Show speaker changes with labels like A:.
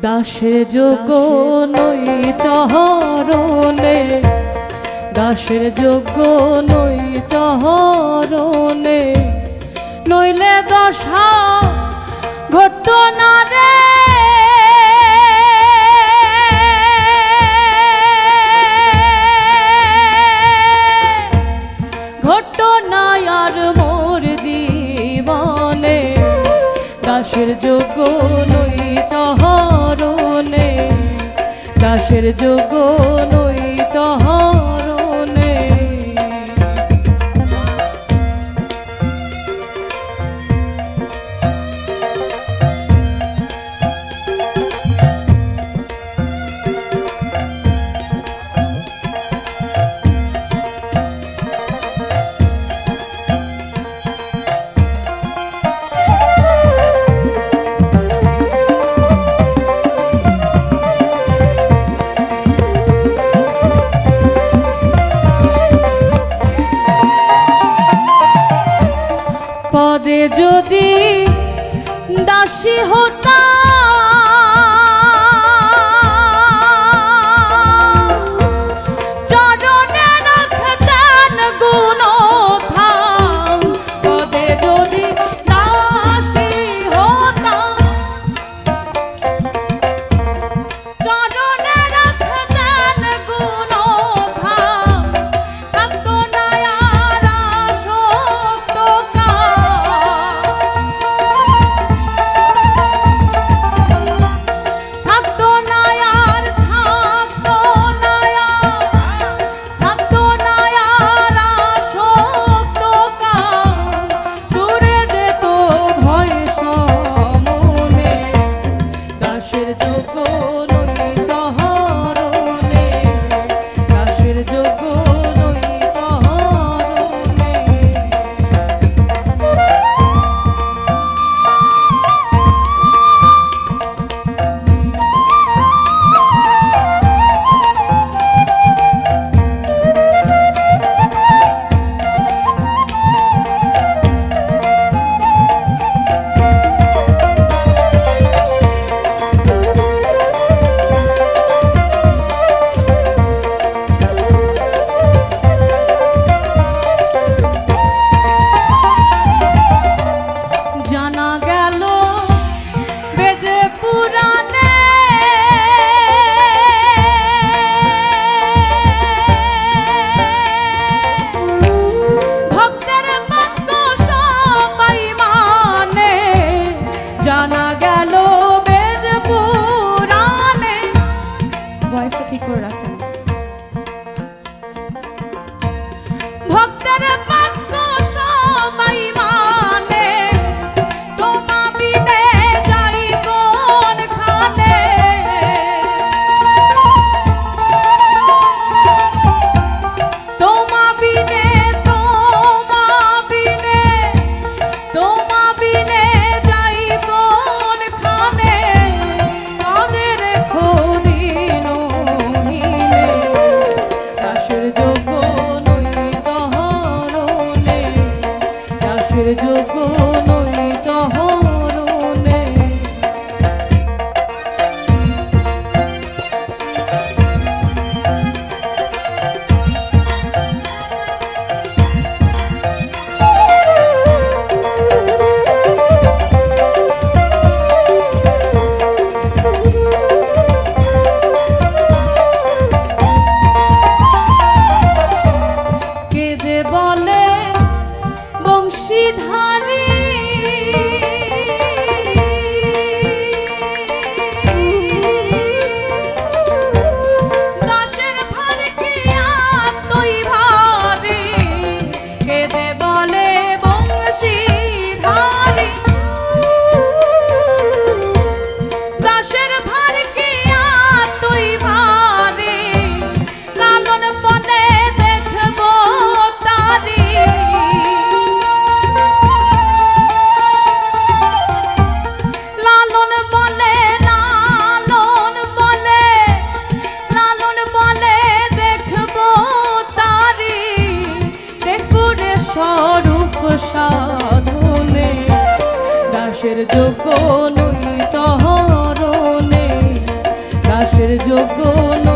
A: দাসের যোগ্য নই চরণে, দাসের যোগ্য নই চরণে, নইলে দশা ঘটত না রে। ঘটত না আর মোর জীবনে, দাসের যোগ্য নই চরণে, দাসের যোগ্য নই চরণে। পদে যদি দাসী হতাম, চরণে রাখতেন গুণধাম। পদে যদি দাসী হতাম, চরণে রাখতেন গুণধাম। থাকতো না আর আসক্ত কাম, থাকতো না আর, থাকতো না আর, থাকতো না আর আসক্ত কাম। দূরে যেত ভয় সমনে, দাসের যোগ্য নই চরণে, দাসের যোগ্য নই চরণে। জানা গেল বেদে পুরাণে, ভক্তের বাক্য সবাই মানে। জানা গেল বেদ পুরাণে, ভয়েসটা ঠিক করে রাখেন। ভক্তের বাক্য সবাই মানে, তোমা বিনে যাই কোনখানে। তোমা বিনে, তোমা বিনে, তোমা বিনে যাই কোনখানে। কাদের খদিন হিলে, দাসের যোগ্য নই চরণে, দাসের যোগ্য নই চরণে। কেঁদে বলে বংশীধারী, দাসের ভার কি এতই ভারী। কেঁদে বলে বংশীধারী, দাসের ভার কি এতই ভারী। লালন বলে দেখবো তারি, লালন বলে, লালন বলে, লালন বলে দেখবো তারি। দেখবো রে স্বরূপ সাধনে, দাসের যোগ্য নই চরণে, দাসের যোগ্য